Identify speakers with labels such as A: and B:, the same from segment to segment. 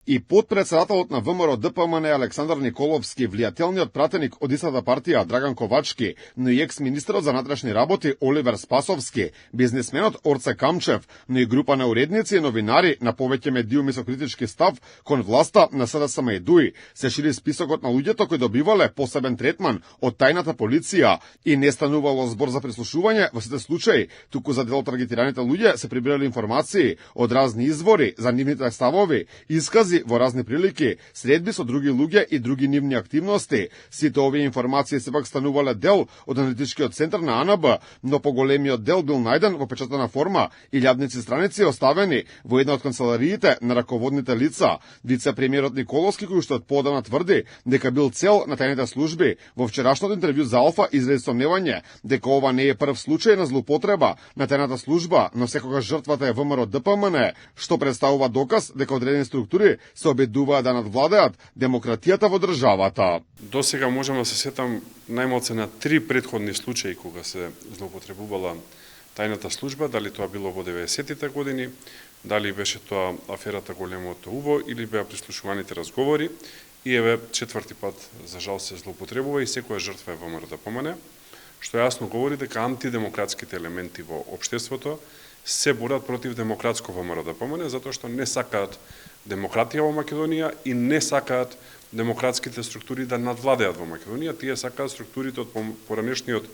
A: И подпредседателот на ВМРО ДПМН Александар Николовски, влијателниот пратеник од истата партија Драган Ковачки, но и екс-министерот за внатрешни работи Оливер Спасовски, бизнисменот Орце Камчев, но и група на уредници и новинари на повеќе медиуми со критички став кон власта на СДСМ и ДУИ, се шири списокот на луѓето кои добивале посебен третман од тајната полиција и не станувало збор за прислушување во сите случаи, туку за дел од таргетираните луѓе се прибирали информации од разни извори за нивните ставови, искази во разни прилики, средби со други луѓе и други нивни активности. Сите овие информации сепак станувале дел од аналитичкиот центар на АНБ, но поголемиот дел бил најден во печатана форма и илјадници страници оставени во една од канцелариите на раководните лица. Вице-премиерот Николовски, кој што одподавна тврди дека бил цел на тајните служби, во вчерашното интервју за Алфа изрази сомневање дека ова не е прв случај на злоупотреба на тајната служба, но секогаш жртвата е ВМРО ДПМН, што представува доказ дека одредени структури се обидуваат да надвладеат демократијата во државата.
B: До сега можам да се сетам најмалку на 3 претходни случаи кога се злоупотребувала тајната служба, дали тоа било во 90-тите години, дали беше тоа аферата големото УВО или беа прислушуваните разговори, и еве четврти пат за жал се злоупотребува и секоја жртва е ВМРО ДПМН, што јасно говори дека антидемократските елементи во општеството се борат против демократско ВМРО ДПМН, затоа што не сакаат демократија во Македонија и не сакаат демократските структури да надвладеат во Македонија. Тие сакаат структурите од поранешниот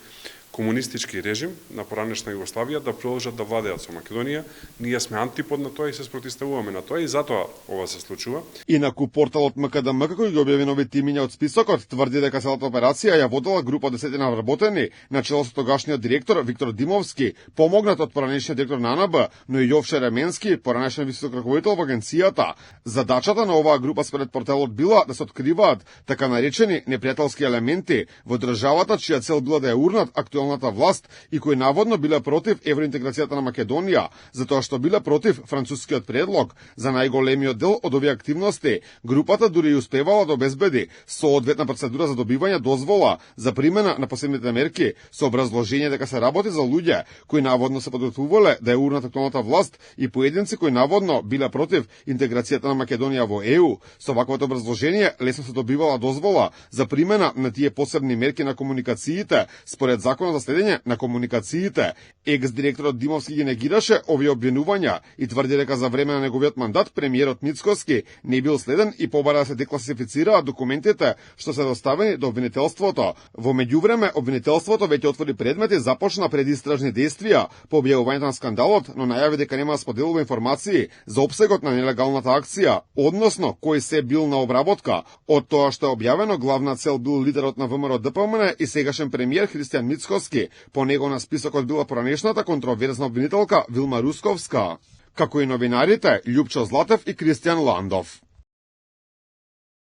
B: комунистички режим на поранешна Југославија да продолжат да владеат со Македонија. Ние сме антипод на тоа и се спротивставуваме на тоа и затоа ова се случува.
A: Инаку порталот МКДМ, кој ги објави новите имиња од списокот, тврди дека целата операција ја водела група десетина вработени на чело со тогашниот директор Виктор Димовски, помогнат од поранешниот директор на АНБ, но и Јовше Ременски, поранешен висок раководител во агенцијата. Задачата на оваа група според порталот била да се откриваат така наречени непријателски елементи во државата, чија цел била да ја урнат актуелната власт и кои наводно биле против евроинтеграцијата на Македонија, затоа што биле против францускиот предлог. За најголемиот дел од овие активности, групата дури и успевала да обезбеди соодветна процедура за добивање дозвола за примена на посебните мерки со образложение дека се работи за луѓе кои наводно се подготвувале да ја урнат актуелната власт и поединци кои наводно биле против интеграцијата на Македонија во ЕУ. Со ваквото образложение лесно се добивала дозвола за примена на тие посебни мерки на комуникациите според законот за следење на комуникациите. Екс-директорот Димовски ги негираше овие обвинувања и тврди дека за време на неговиот мандат премиерот Мицкоски не бил следен и побара да се декласифицираат документите што се доставени до обвинителството. Во меѓувреме обвинителството веќе отвори предмет и започна предистражни действија по објавувањето на скандалот, но најави дека нема да споделува информации за опсегот на нелегалната акција, односно кој се бил на обработка. Од тоа што е објавено, главна цел бил лидерот на ВМРО ДПМН и сегашен премиер Христијан Мицкоски. По него на списокот била поранешната контроверзна обвинителка Вилма Русковска, како и новинарите Љупчо Златев и Кристијан Ландов.